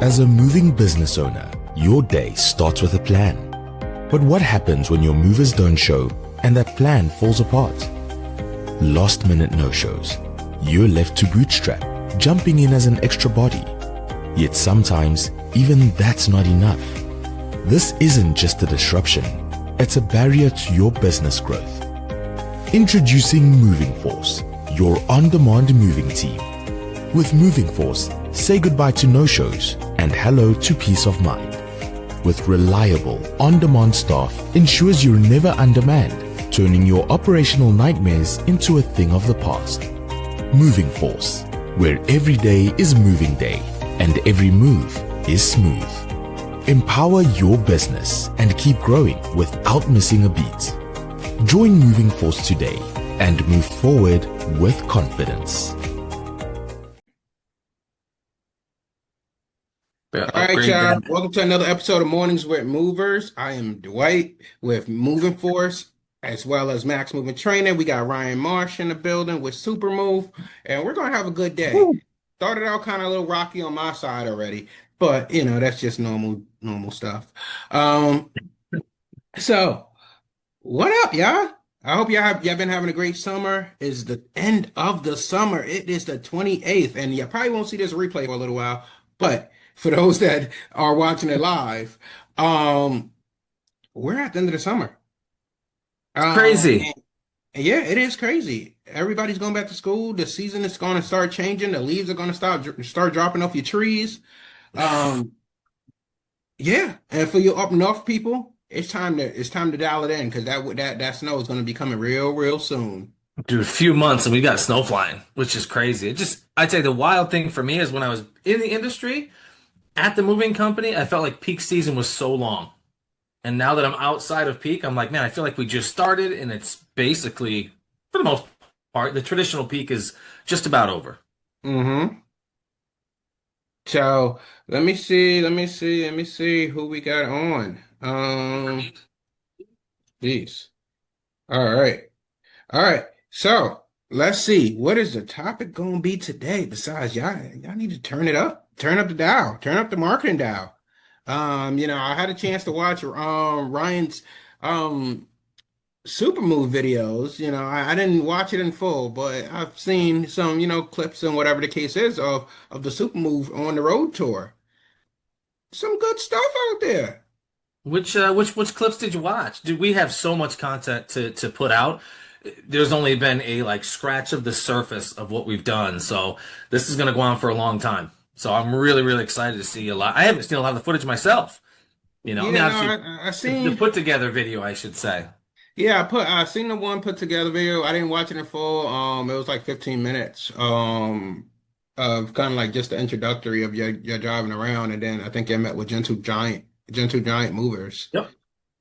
As a moving business owner, your day starts with a plan. But what happens when your movers don't show and that plan falls apart? Last minute no-shows. You're left to bootstrap, jumping in as an extra body. Yet sometimes, even that's not enough. This isn't just a disruption, it's a barrier to your business growth. Introducing Moving Force, your on-demand moving team. With Moving Force, say goodbye to no-shows and hello to peace of mind. With reliable, on-demand staff ensures you're never undermanned, turning your operational nightmares into a thing of the past. Moving Force, where every day is moving day and every move is smooth. Empower your business and keep growing without missing a beat. Join Moving Force today and move forward with confidence. All right, y'all. Welcome to another episode of Mornings with Movers. I am Dwyght with Moving Force, as well as Mack's Moving Training. We got Ryan Marsh in the building with Super Move, and we're going to have a good day. Woo. Started out kind of a little rocky on my side already, but, that's just normal stuff. So, what up, y'all? I hope y'all been having a great summer. It's the end of the summer. It is the 28th, and you probably won't see this replay for a little while, but for those that are watching it live, we're at the end of the summer. Crazy. Yeah, it is crazy. Everybody's going back to school. The season is going to start changing. The leaves are going to start dropping off your trees. Yeah, and for you up north people, it's time to dial it in because that snow is going to be coming real soon. Dude, a few months and we got snow flying, which is crazy. I'd say the wild thing for me is when I was in the industry at the moving company, I felt like peak season was so long. And now that I'm outside of peak, I'm like, man, I feel like we just started and it's basically, for the most part, the traditional peak is just about over. Mm-hmm. So let me see who we got on. Geez. All right. So let's see. What is the topic going to be today? Besides, y'all need to turn it up, turn up the dial, turn up the marketing dial. I had a chance to watch Ryan's Super Move videos. I didn't watch it in full, but I've seen some, clips and whatever the case is of the Super Move on the road tour. Some good stuff out there. Which clips did you watch? Dude, we have so much content to put out. There's only been a scratch of the surface of what we've done. So this is going to go on for a long time. So I'm really, really excited to see a lot. I haven't seen a lot of the footage myself. I seen the put together video, I should say. Yeah, I seen the one put together video. I didn't watch it in full. It was like 15 minutes. Of kind of like just the introductory of your driving around, and then I think I met with Gentoo Giant Movers. Yep.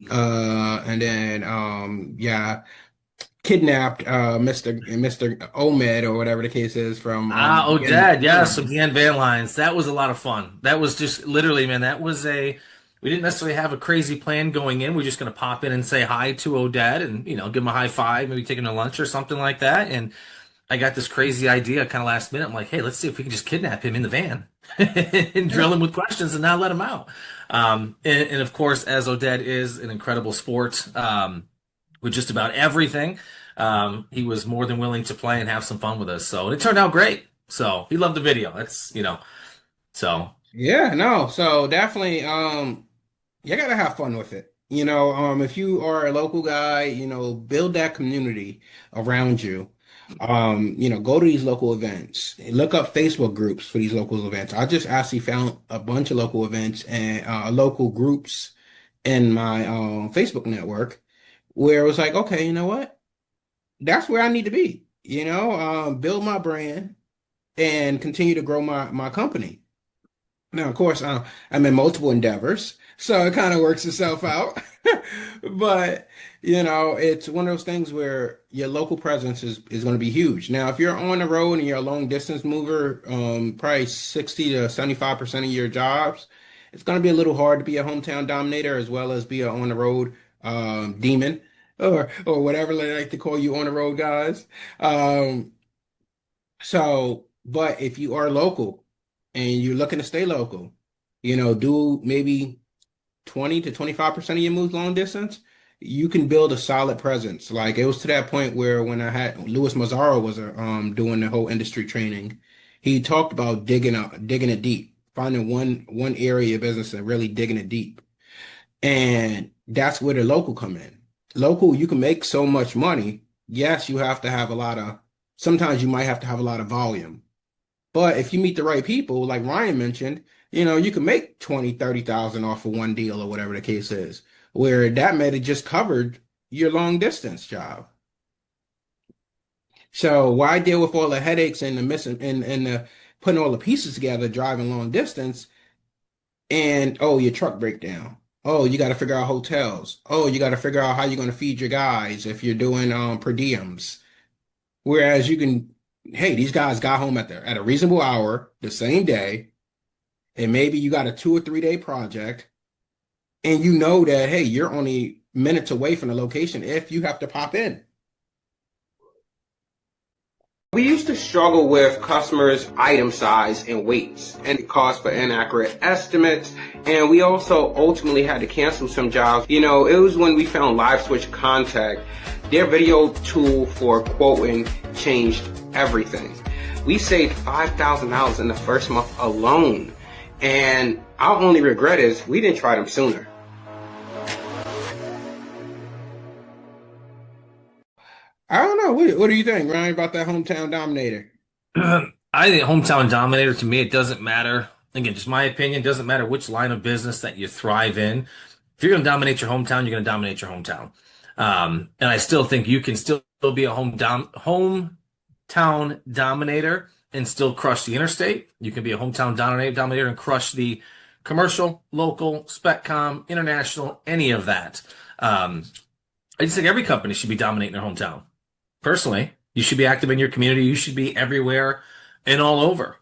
And then kidnapped Mr. Omed or whatever the case is from Oded, yes, so Deanne Van Lines. That was a lot of fun. That was just literally, man, we didn't necessarily have a crazy plan going in. We're just gonna pop in and say hi to Oded and give him a high five, maybe take him to lunch or something like that. And I got this crazy idea kind of last minute. I'm like, hey, let's see if we can just kidnap him in the van and drill him with questions and not let him out. And of course, as Oded is an incredible sport, with just about everything, he was more than willing to play and have some fun with us. So it turned out great. So he loved the video. That's, so. Yeah, no. So definitely, you gotta have fun with it. If you are a local guy, build that community around you. Go to these local events. Look up Facebook groups for these local events. I just actually found a bunch of local events and local groups in my Facebook network where it was like, okay, you know what? That's where I need to be. Build my brand and continue to grow my company. Now, of course, I'm in multiple endeavors, so it kind of works itself out. But, it's one of those things where your local presence is going to be huge. Now, if you're on the road and you're a long distance mover, probably 60 to 75% of your jobs, it's going to be a little hard to be a hometown dominator as well as be a on the road demon or whatever they like to call you on the road guys. But if you are local and you're looking to stay local, do maybe 20 to 25% of your moves long distance, you can build a solid presence. Like it was to that point where when I had Louis Mazzaro was doing the whole industry training, he talked about digging it deep, finding one area of business and really digging it deep. And that's where the local come in. Local, you can make so much money. Yes, you have to have sometimes you might have to have a lot of volume. But if you meet the right people, like Ryan mentioned, you can make 20, 30,000 off of one deal or whatever the case is, where that may have just covered your long distance job. So why deal with all the headaches and the missing and the putting all the pieces together, driving long distance, and oh, your truck break down. Oh, you got to figure out hotels. Oh, you got to figure out how you're going to feed your guys if you're doing per diems. Whereas you can, hey, these guys got home at a reasonable hour the same day, and maybe you got a 2 or 3 day project, and you know that, hey, you're only minutes away from the location if you have to pop in. We used to struggle with customers' item size and weights and the cost for inaccurate estimates. And we also ultimately had to cancel some jobs. It was when we found Live Switch Contact. Their video tool for quoting changed everything. We saved $5,000 in the first month alone. And our only regret is we didn't try them sooner. I don't know. What do you think, Ryan, about that hometown dominator? I think hometown dominator, to me, it doesn't matter. Again, just my opinion, doesn't matter which line of business that you thrive in. If you're going to dominate your hometown, you're going to dominate your hometown. And I still think you can still be a hometown dominator and still crush the interstate. You can be a hometown dominator and crush the commercial, local, speccomm, international, any of that. I just think every company should be dominating their hometown. Personally, you should be active in your community. You should be everywhere and all over.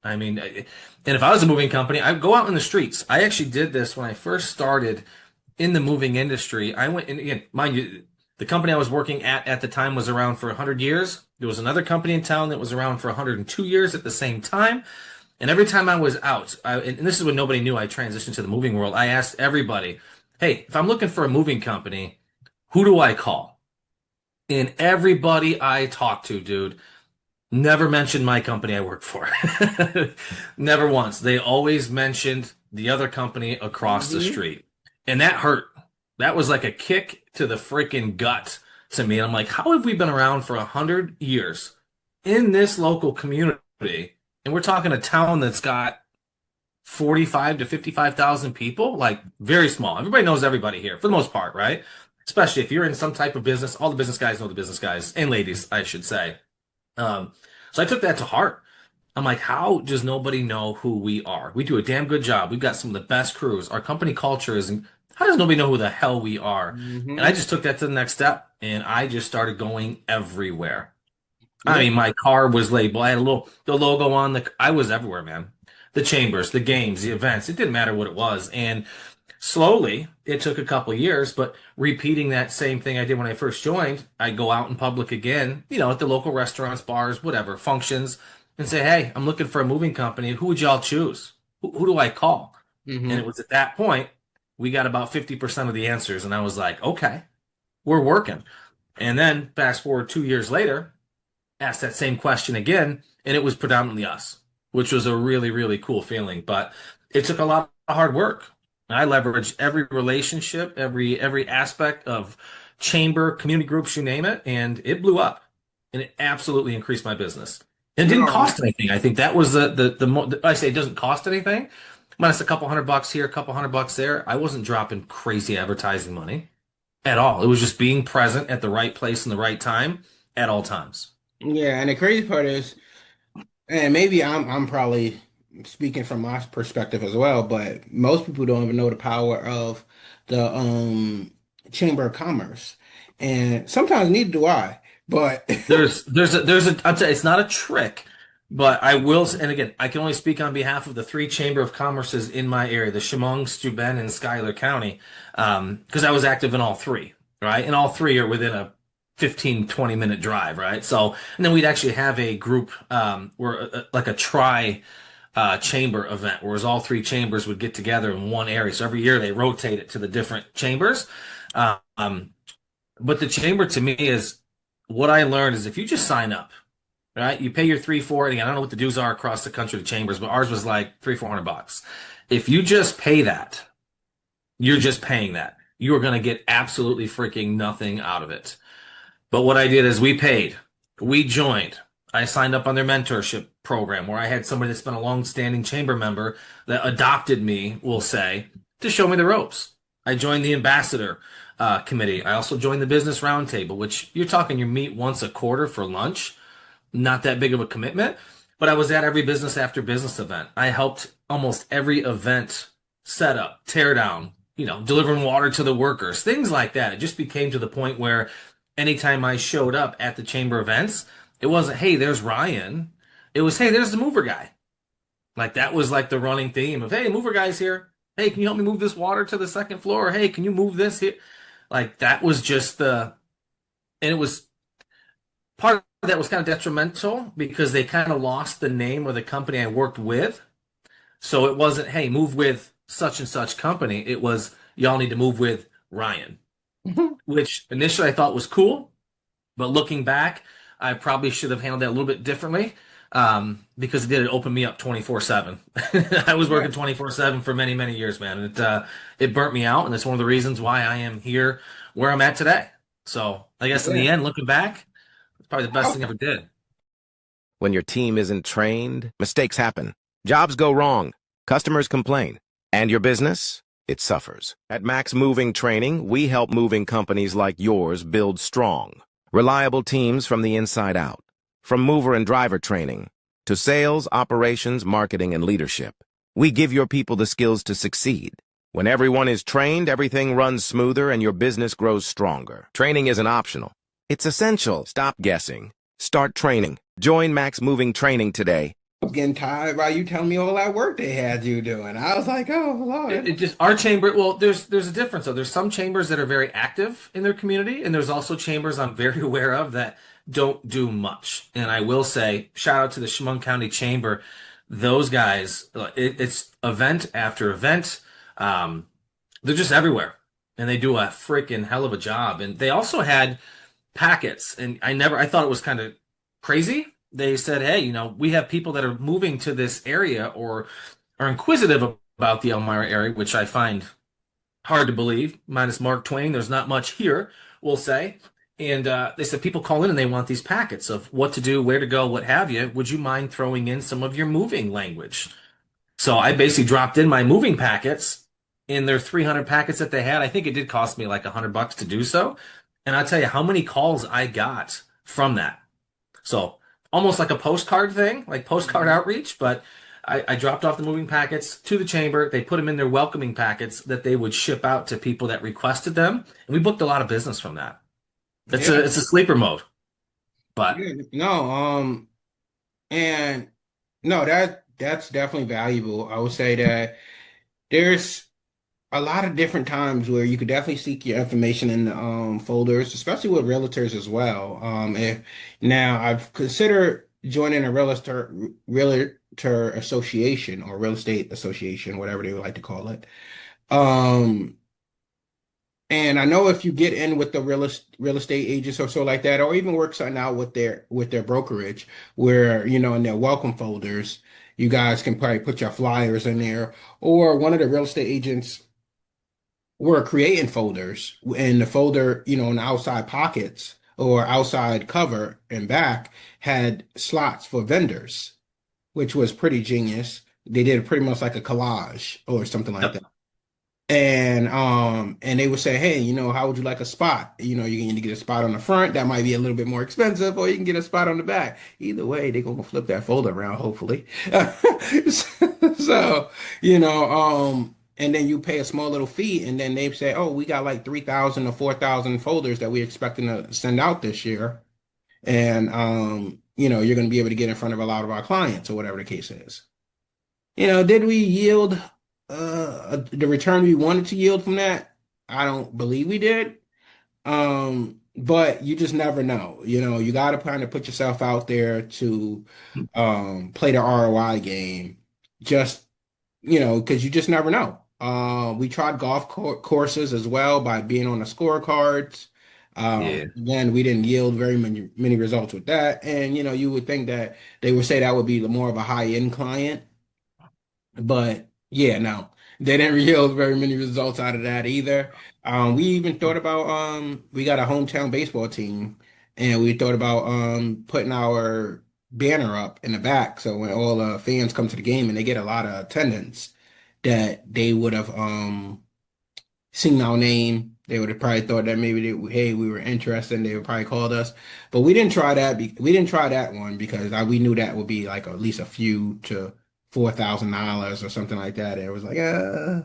I mean, and if I was a moving company, I'd go out in the streets. I actually did this when I first started in the moving industry. I went, and again, mind you, the company I was working at the time was around for 100 years. There was another company in town that was around for 102 years at the same time. And every time I was out, and this is when nobody knew I transitioned to the moving world, I asked everybody, hey, if I'm looking for a moving company, who do I call? And everybody I talked to, dude, never mentioned my company I work for. Never once. They always mentioned the other company across the street. And that hurt. That was like a kick to the freaking gut to me. And I'm like, how have we been around for 100 years in this local community? And we're talking a town that's got 45 to 55,000 people, like very small. Everybody knows everybody here for the most part, right? Especially if you're in some type of business. All the business guys know the business guys, and ladies, I should say. So I took that to heart. I'm like, how does nobody know who we are? We do a damn good job. We've got some of the best crews. Our company culture is, how does nobody know who the hell we are? And I just took that to the next step, and I just started going everywhere. I mean, my car was labeled. I had the logo on I was everywhere, man. The chambers, the games, the events. It didn't matter what it was. And slowly, it took a couple of years, but repeating that same thing I did when I first joined, I'd go out in public again, at the local restaurants, bars, whatever, functions, and say, hey, I'm looking for a moving company. Who would y'all choose? Who do I call? And it was at that point, we got about 50% of the answers. And I was like, okay, we're working. And then fast forward 2 years later, asked that same question again, and it was predominantly us, which was a really, really cool feeling. But it took a lot of hard work. I leveraged every relationship, every aspect of chamber, community groups, you name it, and it blew up. And it absolutely increased my business. And it didn't cost anything. I think that was I say it doesn't cost anything. Minus a couple $100 here, a couple $100 there. I wasn't dropping crazy advertising money at all. It was just being present at the right place and the right time at all times. Yeah, and the crazy part is, and maybe I'm probably speaking from my perspective as well, but most people don't even know the power of the Chamber of Commerce, and sometimes neither do I. But there's I'll tell you, it's not a trick, but I will, and again, I can only speak on behalf of the 3 Chamber of Commerces in my area, the Chemung, Steuben, and Schuyler County, because I was active in all 3, right? And all 3 are within a 15-20 minute drive, right? So, and then we'd actually have a group where like a tri chamber event, whereas all three chambers would get together in one area. So every year they rotate it to the different chambers. Um, but the chamber to me is what I learned is if you just sign up, right? You pay your 340. I don't know what the dues are across the country, the chambers, but ours was like 300-400 bucks. If you just pay that, you're just paying that. You are going to get absolutely freaking nothing out of it. But what I did is we paid, we joined. I signed up on their mentorship program where I had somebody that's been a long-standing chamber member that adopted me, we'll say, to show me the ropes. I joined the ambassador committee. I also joined the business roundtable, which you're talking you meet once a quarter for lunch. Not that big of a commitment, but I was at every business after business event. I helped almost every event set up, tear down, delivering water to the workers, things like that. It just became to the point where anytime I showed up at the chamber events, it wasn't, hey, there's Ryan. It was, hey, there's the mover guy. Like that was like the running theme of, hey, mover guy's here. Hey, can you help me move this water to the second floor? Or, hey, can you move this here? Like that was just and it was part of that was kind of detrimental because they kind of lost the name of the company I worked with. So it wasn't, hey, move with such and such company. It was, y'all need to move with Ryan, which initially I thought was cool. But looking back, I probably should have handled that a little bit differently because it did open me up 24/7. I was working 24/7 for many, many years, man. And it burnt me out. And it's one of the reasons why I am here where I'm at today. So I guess in the end, looking back, it's probably the best thing I ever did. When your team isn't trained, mistakes happen. Jobs go wrong. Customers complain. And your business? It suffers. At Mack's Moving Training, we help moving companies like yours build strong, reliable teams from the inside out. From mover and driver training to sales, operations, marketing, and leadership, we give your people the skills to succeed. When everyone is trained, everything runs smoother and your business grows stronger. Training isn't optional. It's essential. Stop guessing. Start training. Join Mack's Moving Training today. I was getting tired by you telling me all that work they had you doing. I was like, oh, Lord. It just our chamber. Well, there's a difference though. There's some chambers that are very active in their community, and there's also chambers I'm very aware of that don't do much. And I will say, shout out to the Chemung County Chamber. Those guys, it's event after event. They're just everywhere, and they do a freaking hell of a job. And they also had packets, and I thought it was kind of crazy. They said, hey, we have people that are moving to this area or are inquisitive about the Elmira area, which I find hard to believe, minus Mark Twain. There's not much here, we'll say. And they said people call in and they want these packets of what to do, where to go, what have you. Would you mind throwing in some of your moving language? So I basically dropped in my moving packets in their 300 packets that they had. I think it did cost me like $100 to do so. And I'll tell you how many calls I got from that. So almost like a postcard thing, like postcard outreach, but I dropped off the moving packets to the chamber. They put them in their welcoming packets that they would ship out to people that requested them. And we booked a lot of business from that. It's a sleeper mode. But and no, that's definitely valuable. I would say that there's a lot of different times where you could definitely seek your information in the folders, especially with realtors as well. If now I've considered joining a realtor association or real estate association, whatever they would like to call it. And I know if you get in with the real estate agents or so like that, or even work something out with their brokerage, where in their welcome folders, you guys can probably put your flyers in there, or one of the real estate agents were creating folders, and the folder, in the outside pockets or outside cover and back had slots for vendors, which was pretty genius. They did pretty much like a collage or something like that. And they would say, hey, how would you like a spot? You can either get a spot on the front that might be a little bit more expensive, or you can get a spot on the back. Either way, they're gonna flip that folder around, hopefully. So, and then you pay a small little fee, and then they say, oh, we got like 3,000 or 4,000 folders that we're expecting to send out this year. And you're gonna be able to get in front of a lot of our clients or whatever the case is. Did we yield the return we wanted to yield from that? I don't believe we did. But you just never know. You got to kind of put yourself out there to play the ROI game. just, because you just never know. We tried courses as well by being on the scorecards. Yeah. Again, we didn't yield very many results with that. And, you would think that they would say that would be more of a high-end client. But yeah, no, they didn't yield very many results out of that either. We even thought about we got a hometown baseball team, and we thought about putting our banner up in the back so when all the fans come to the game and they get a lot of attendance, that they would have seen our name. They would have probably thought that maybe hey, we were interested, and they would probably called us. But we didn't try that. We didn't try that one because we knew that would be like at least a few to $4,000 or something like that. It was like, Yeah.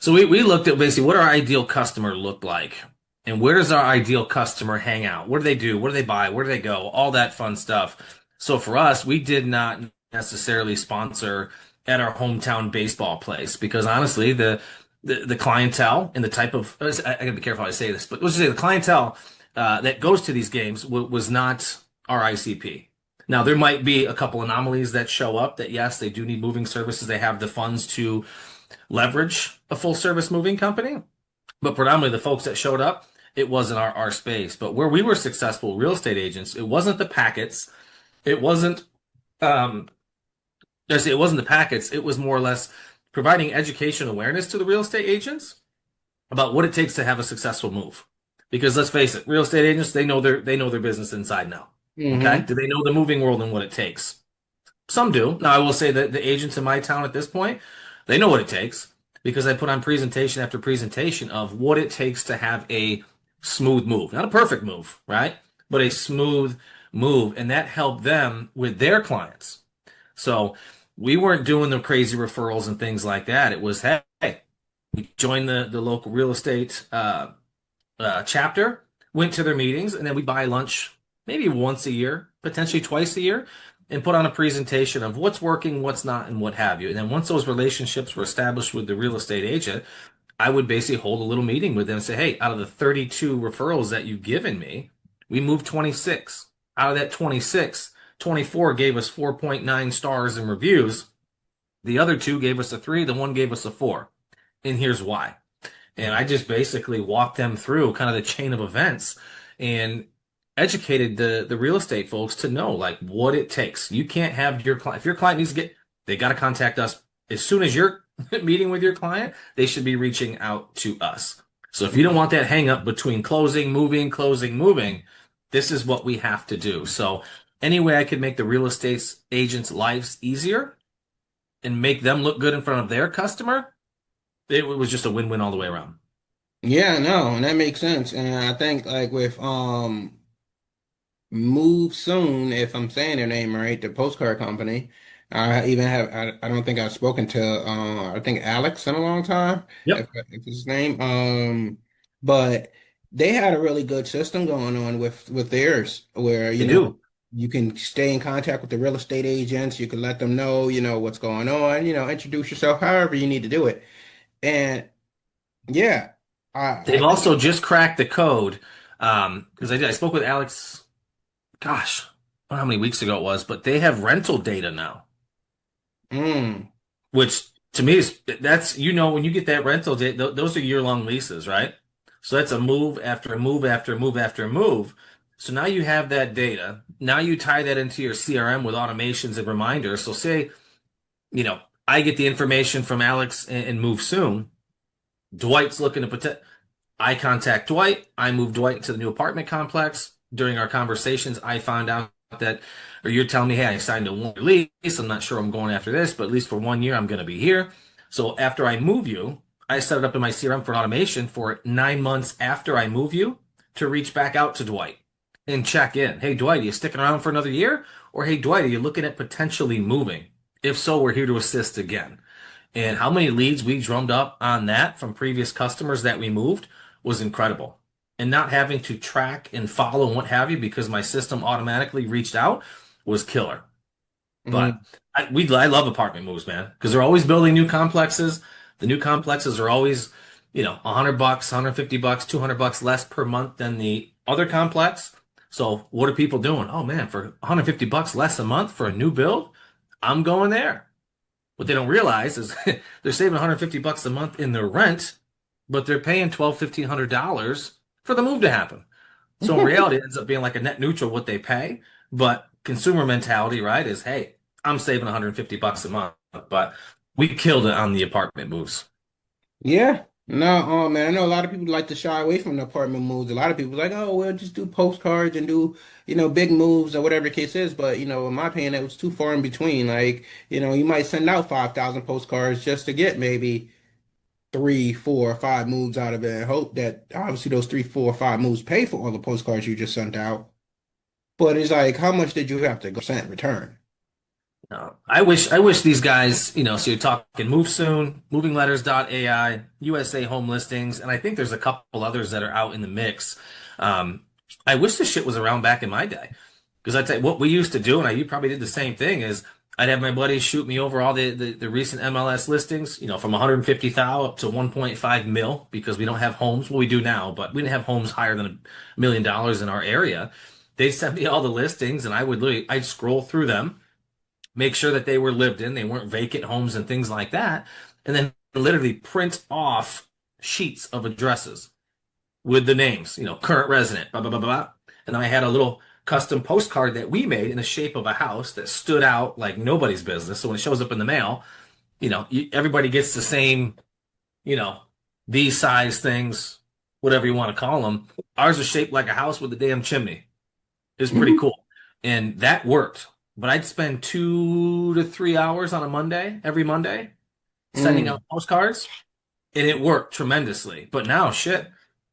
So we looked at basically what our ideal customer looked like and where does our ideal customer hang out? What do they do? What do they buy? Where do they go? All that fun stuff. So for us, we did not necessarily sponsor at our hometown baseball place because honestly, the clientele and the type of I gotta be careful how I say this, but let's just say the clientele that goes to these games was not our ICP. Now, there might be a couple anomalies that show up that, yes, they do need moving services. They have the funds to leverage a full service moving company. But predominantly the folks that showed up, it wasn't our space. But where we were successful real estate agents, it wasn't the packets. It wasn't, um, it wasn't the packets. It was more or less providing education awareness to the real estate agents about what it takes to have a successful move. Because let's face it, real estate agents, they know their business inside and out. Okay. mm-hmm. Do they know the moving world and what it takes? Some do. Now, I will say that the agents in my town at this point, they know what it takes because I put on presentation after presentation of what it takes to have a smooth move. Not a perfect move, right? But a smooth move. And that helped them with their clients. So we weren't doing the crazy referrals and things like that. It was, hey, we joined the local real estate chapter, went to their meetings, and then we buy lunch maybe once a year, potentially twice a year, and put on a presentation of what's working, what's not, and what have you. And then once those relationships were established with the real estate agent, I would basically hold a little meeting with them and say, hey, out of the 32 referrals that you've given me, we moved 26. Out of that 26, 24 gave us 4.9 stars in reviews. The other two gave us a 3, the one gave us a 4. And here's why. And I just basically walked them through kind of the chain of events and educated the real estate folks to know like what it takes. You can't have your client, if your client needs to they got to contact us as soon as you're meeting with your client, they should be reaching out to us. So if you don't want that hang up between closing, moving, this is what we have to do. So any way I could make the real estate agents' lives easier and make them look good in front of their customer, it was just a win-win all the way around. Yeah, no, and that makes sense. And I think like with Move Soon, if I'm saying their name right, the postcard company. I don't think I've spoken to I think Alex in a long time, Yep, if it's his name. But they had a really good system going on with theirs where, they do. you can stay in contact with the real estate agents, you can let them know, what's going on, introduce yourself however you need to do it. And yeah, I They've think also just cracked the code because I spoke with Alex, gosh, I don't know how many weeks ago it was, but they have rental data now, mm, which to me is that's when you get that rental data, those are year-long leases, right? So that's a move after a move after a move after a move. So now you have that data. Now you tie that into your CRM with automations and reminders. So say, I get the information from Alex and Move Soon. Dwight's looking to protect. I contact Dwyght. I move Dwyght to the new apartment complex. During our conversations, I found out that, or you're telling me, hey, I signed a 1-year lease. I'm not sure I'm going after this, but at least for 1 year, I'm going to be here. So after I move you, I set it up in my CRM for an automation for 9 months after I move you to reach back out to Dwyght and check in. Hey, Dwyght, are you sticking around for another year? Or hey, Dwyght, are you looking at potentially moving? If so, we're here to assist again. And how many leads we drummed up on that from previous customers that we moved was incredible. And not having to track and follow and what have you because my system automatically reached out was killer. But mm, I love apartment moves, man, because they're always building new complexes. The new complexes are always, $100, $150, $200 less per month than the other complex. So what are people doing? Oh man, for $150 less a month for a new build, I'm going there. What they don't realize is they're saving $150 a month in their rent, but they're paying $1,200 for the move to happen. So in reality, it ends up being like a net neutral what they pay. But consumer mentality, right, is hey, I'm saving $150 a month. But we killed it on the apartment moves. Yeah. No, man, I know a lot of people like to shy away from the apartment moves. A lot of people like, oh, we'll just do postcards and do, big moves or whatever the case is. But, in my opinion, it was too far in between. Like, you might send out 5,000 postcards just to get maybe three, four, or five moves out of it and hope that obviously those three, four, or five moves pay for all the postcards you just sent out. But it's like, how much did you have to go send return? No, I wish these guys, so you're talking Move Soon, MovingLetters.ai, USA Home Listings, and I think there's a couple others that are out in the mix. I wish this shit was around back in my day. Because I tell you, what we used to do, and you probably did the same thing, is I'd have my buddies shoot me over all the recent MLS listings, from 150,000 up to 1.5 mil, because we don't have homes. Well, we do now, but we didn't have homes higher than $1 million in our area. They sent me all the listings, and I'd scroll through them, make sure that they were lived in, they weren't vacant homes and things like that, and then literally print off sheets of addresses with the names, current resident, blah, blah, blah, blah. And I had a little custom postcard that we made in the shape of a house that stood out like nobody's business. So when it shows up in the mail, everybody gets the same, these size things, whatever you want to call them. Ours is shaped like a house with a damn chimney. It was pretty cool. And that worked. But I'd spend 2 to 3 hours on a Monday, every Monday, sending out postcards, and it worked tremendously. But now, shit,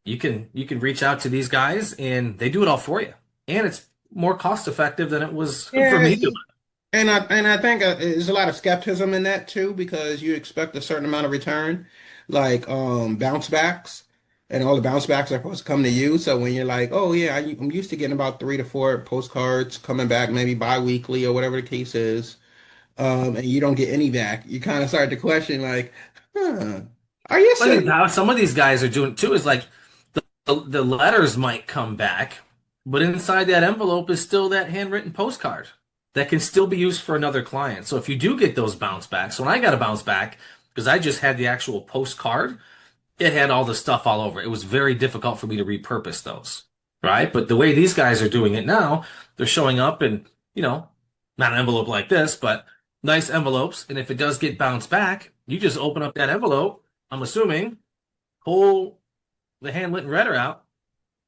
you can reach out to these guys, and they do it all for you, and it's more cost effective than it was for me doing it. And I think there's a lot of skepticism in that too, because you expect a certain amount of return, like bounce backs, and all the bounce backs are supposed to come to you. So when you're like, oh yeah, I'm used to getting about 3 to 4 postcards coming back, maybe bi-weekly or whatever the case is, and you don't get any back, you kind of start to question like, huh, are you I think saying? how some of these guys are doing it too is like the letters might come back, but inside that envelope is still that handwritten postcard that can still be used for another client. So if you do get those bounce backs, when I got a bounce back, because I just had the actual postcard, it had all the stuff all over. It was very difficult for me to repurpose those, right? But the way these guys are doing it now, they're showing up in, not an envelope like this, but nice envelopes. And if it does get bounced back, you just open up that envelope, I'm assuming, pull the handwritten letter out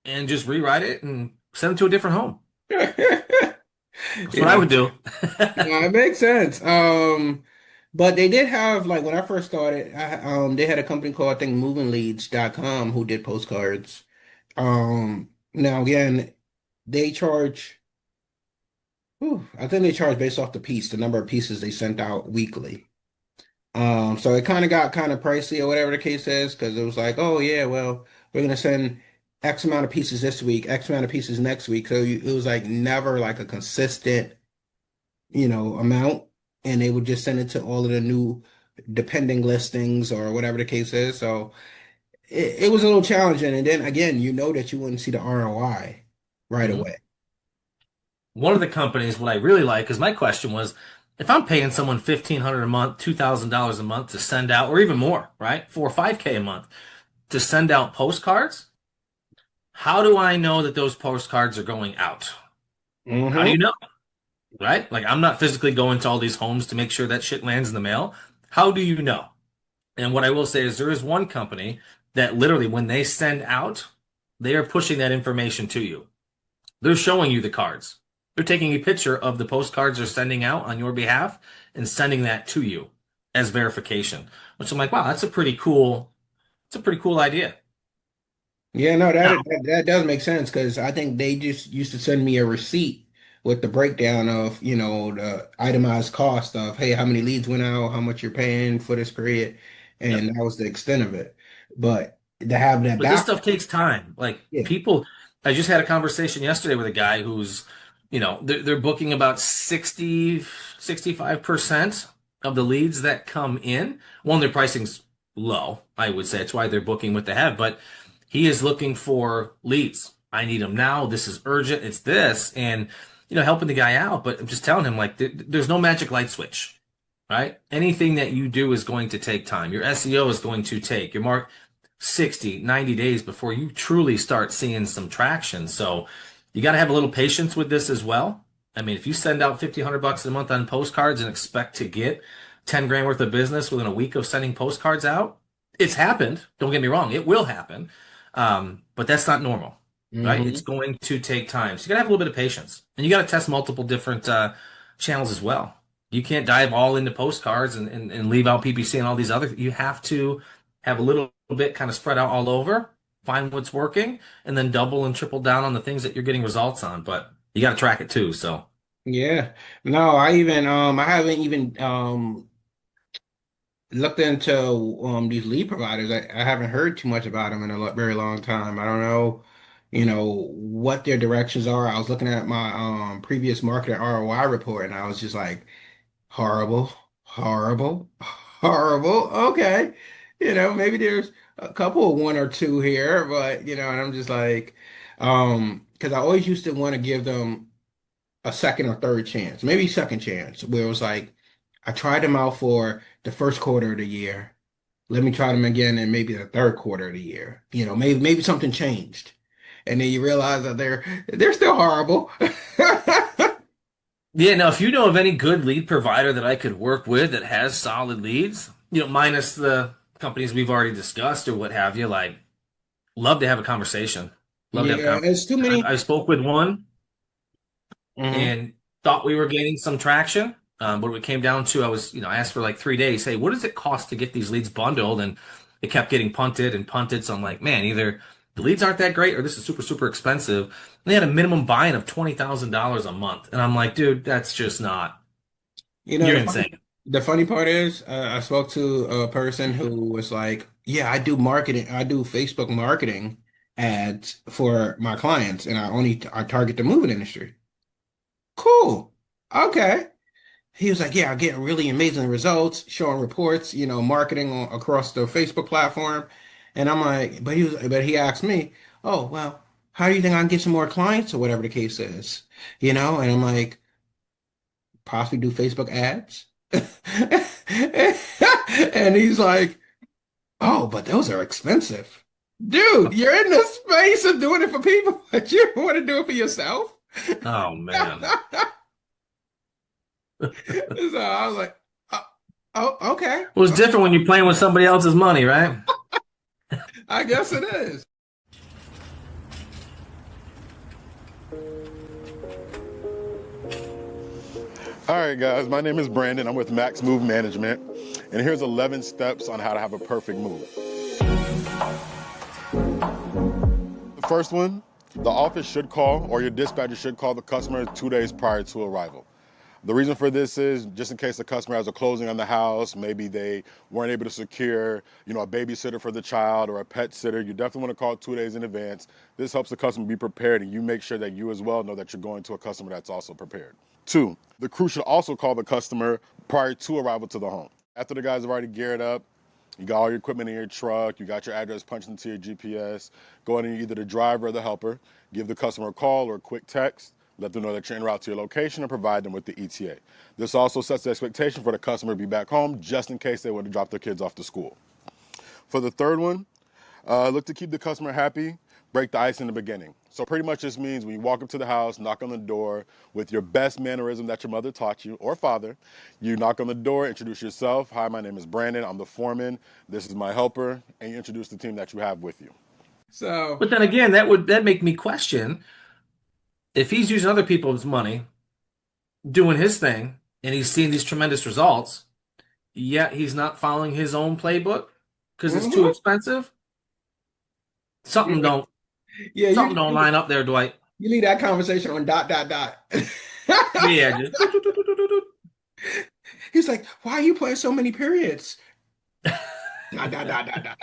and just rewrite it and send it to a different home. That's what I would do. Yeah, it makes sense. But they did have like when I first started, they had a company called I think movingleads.com who did postcards. Now again, they charge. I think they charge based off the piece, the number of pieces they sent out weekly. So it kind of got kind of pricey or whatever the case is, because it was like, oh yeah, well, we're gonna send X amount of pieces this week, X amount of pieces next week. So it was like never like a consistent, amount, and they would just send it to all of the new depending listings or whatever the case is. So it was a little challenging. And then again, that you wouldn't see the ROI right Mhm. away. One of the companies, what I really like, because my question was, if I'm paying someone $1,500 a month, $2,000 a month to send out, or even more, right, 4 or 5K a month to send out postcards, how do I know that those postcards are going out? How do Hmm. you know, right? Like I'm not physically going to all these homes to make sure that shit lands in the mail. How do you know? And what I will say is there is one company that literally, when they send out, they are pushing that information to you. They're showing you the cards. They're taking a picture of the postcards they're sending out on your behalf and sending that to you as verification. Which I'm like, wow, it's a pretty cool idea. Yeah, no, Now, that does make sense because I think they just used to send me a receipt with the breakdown of, the itemized cost of, hey, how many leads went out, how much you're paying for this period, and yep. that was the extent of it. But to have that But this back, stuff takes time. Like yeah. people, I just had a conversation yesterday with a guy who's, they're booking about 65% of the leads that come in. One, their pricing's low, I would say. It's why they're booking what they have. But he is looking for leads. I need them now. This is urgent. It's this. And, helping the guy out. But I'm just telling him, like, there's no magic light switch. right? Anything that you do is going to take time. Your SEO is going to take your mark 60, 90 days before you truly start seeing some traction. So you got to have a little patience with this as well. I mean, if you send out 50, $100 a month on postcards and expect to get 10 grand worth of business within a week of sending postcards out, it's happened. Don't get me wrong. It will happen. But that's not normal, right? It's Hmm. going to take time. So you got to have a little bit of patience and you got to test multiple different channels as well. You can't dive all into postcards and leave out PPC and all these other. You have to have a little bit kind of spread out all over, find what's working, and then double and triple down on the things that you're getting results on. But you got to track it too. So Yeah. No, I haven't even looked into these lead providers. I haven't heard too much about them in a very long time. I don't know, what their directions are. I was looking at my previous marketing ROI report and I was just like, horrible, horrible, horrible. Okay. Maybe there's a couple of one or two here, but and I'm just like, because I always used to want to give them a second or third chance, maybe second chance, where it was like, I tried them out for the first quarter of the year. Let me try them again in maybe the third quarter of the year. Maybe something changed. And then you realize that they're still horrible. yeah, now if you know of any good lead provider that I could work with that has solid leads, minus the companies we've already discussed or what have you, like love to have a conversation. Love to have a Yeah, it's too conversation. I many. spoke with one Mhm. and thought we were gaining some traction. But when it came down to, I asked for like 3 days. Hey, what does it cost to get these leads bundled? And it kept getting punted and punted. So I'm like, man, either the leads aren't that great or this is super, super expensive. And they had a minimum buy-in of $20,000 a month. And I'm like, dude, that's just not, You know, you're the funny, insane. the funny part is, I spoke to a person who was like, "Yeah, I do marketing. I do Facebook marketing ads for my clients, and I target the moving industry." Cool. Okay. He was like, "Yeah, I get really amazing results, showing reports, marketing across the Facebook platform." And I'm like, but he asked me, "Oh, well, how do you think I can get some more clients or whatever the case is?" And I'm like, possibly do Facebook ads. And he's like, "Oh, but those are expensive." Dude, you're in the space of doing it for people, but you want to do it for yourself? Oh, man. So I was like, "Oh, oh, okay. Well, it's different when you're playing with somebody else's money, right? I guess it is." All right, guys, my name is Brandon. I'm with Max Move Management, and here's 11 steps on how to have a perfect move. The first one, the office should call, or your dispatcher should call the customer 2 days prior to arrival. The reason for this is just in case the customer has a closing on the house, maybe they weren't able to secure, a babysitter for the child or a pet sitter. You definitely want to call 2 days in advance. This helps the customer be prepared, and you make sure that you as well know that you're going to a customer that's also prepared. Two, the crew should also call the customer prior to arrival to the home. After the guys have already geared up, you got all your equipment in your truck, you got your address punched into your GPS, go ahead and either the driver or the helper, give the customer a call or a quick text, let them know that you're en route to your location and provide them with the ETA. This also sets the expectation for the customer to be back home just in case they would have dropped their kids off to school. For the third one, look to keep the customer happy, break the ice in the beginning. So pretty much this means when you walk up to the house, knock on the door with your best mannerism that your mother taught you or father, you knock on the door, introduce yourself. Hi, my name is Brandon. I'm the foreman. This is my helper. And you introduce the team that you have with you. So, But then again, that make me question if he's using other people's money, doing his thing, and he's seeing these tremendous results, yet he's not following his own playbook because it's too mhm. expensive. Something Yeah, don't yeah, something don't line up there, Dwight. you leave that conversation on dot dot dot. Yeah, just He's like, "Why are you putting so many periods?" Dot dot dot dot dot.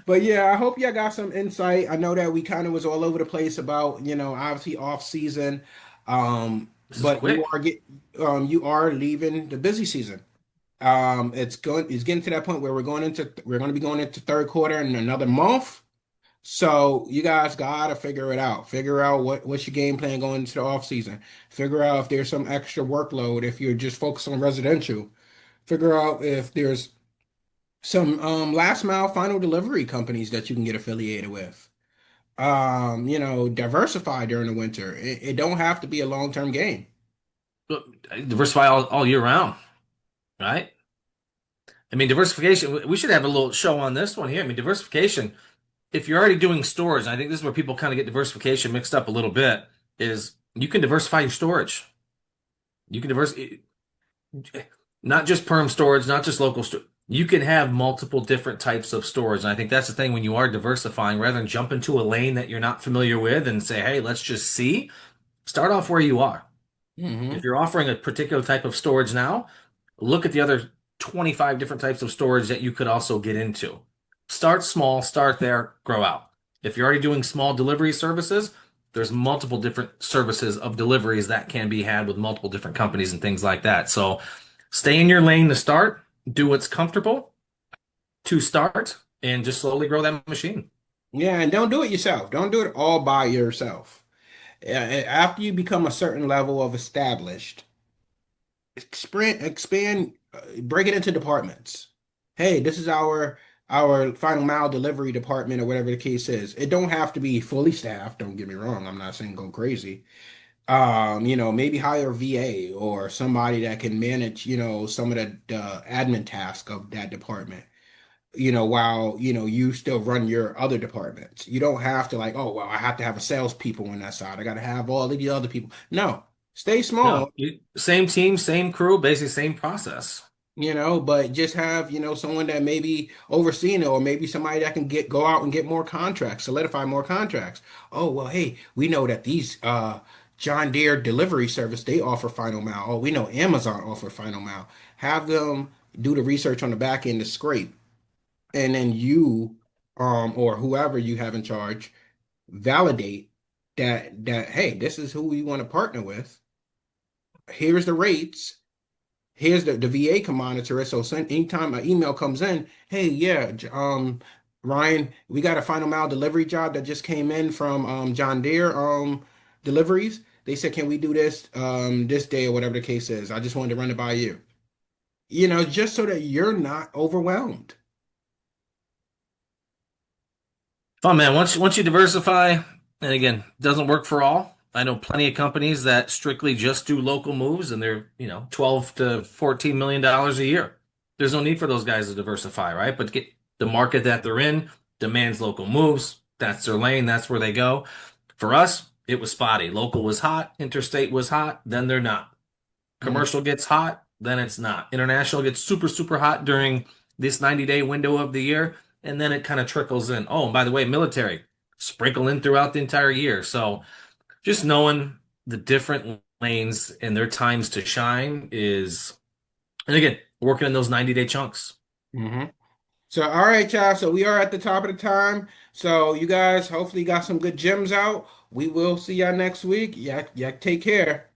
But yeah, I hope y'all got some insight. I know that we kind of was all over the place about, obviously off season. this is But quick. you are leaving the busy season. It's getting to that point where we're going to be going into third quarter in another month. So you guys gotta figure it out. Figure out what's your game plan going into the off season. Figure out if there's some extra workload if you're just focused on residential. Figure out if there's some last mile final delivery companies that you can get affiliated with. Diversify during the winter. It don't have to be a long-term game. Look, diversify all year round, right? I mean, diversification, we should have a little show on this one here. I mean, diversification, if you're already doing storage, and I think this is where people kind of get diversification mixed up a little bit, is you can diversify your storage. You can not just perm storage, not just local storage. You can have multiple different types of storage. And I think that's the thing when you are diversifying, rather than jump into a lane that you're not familiar with and say, hey, let's just see, start off where you are. Hmm. If you're offering a particular type of storage now, look at the other 25 different types of storage that you could also get into. Start small, start there, grow out. If you're already doing small delivery services, there's multiple different services of deliveries that can be had with multiple different companies and things like that. So stay in your lane to start, do what's comfortable to start, and just slowly grow that machine. Yeah, and don't do it yourself. Don't do it all by yourself. After you become a certain level of established, expand, break it into departments. Hey, this is our final mile delivery department or whatever the case is. It don't have to be fully staffed. Don't get me wrong. I'm not saying go crazy. Maybe hire a VA or somebody that can manage, some of the admin task of that department. While, you still run your other departments. You don't have to like, oh, well, I have to have a salespeople on that side. I got to have all of the other people. No, stay No, small, same team, same crew, basically same process. but just have, someone that maybe overseeing it or maybe somebody that can go out and get more contracts, solidify more contracts. Oh, well, hey, we know that these John Deere delivery service, they offer final mile. Oh, we know Amazon offer final mile. Have them do the research on the back end to scrape. And then you or whoever you have in charge validate that hey, this is who we want to partner with. Here's the rates. Here's the VA can monitor it. So anytime an email comes in, hey, yeah, Ryan, we got a final mile delivery job that just came in from John Deere deliveries. They said, can we do this this day or whatever the case is? I just wanted to run it by you. Just so that you're not overwhelmed. Fun, man. Once you diversify, and again, doesn't work for all. I know plenty of companies that strictly just do local moves and they're, 12 to 14 million dollars a year. There's no need for those guys to diversify, right? But get the market that they're in demands local moves. That's their lane, that's where they go. For us, it was spotty. Local was hot, interstate was hot, then they're not. Mhm. Commercial gets hot, then it's not. International gets super, super hot during this 90-day window of the year, and then it kind of trickles in. Oh, and by the way, military sprinkle in throughout the entire year. So just knowing the different lanes and their times to shine is, and again, working in those 90-day chunks. Mhm. So, all right, y'all. So we are at the top of the time. So you guys hopefully got some good gems out. We will see y'all next week. Yeah, yeah, take care.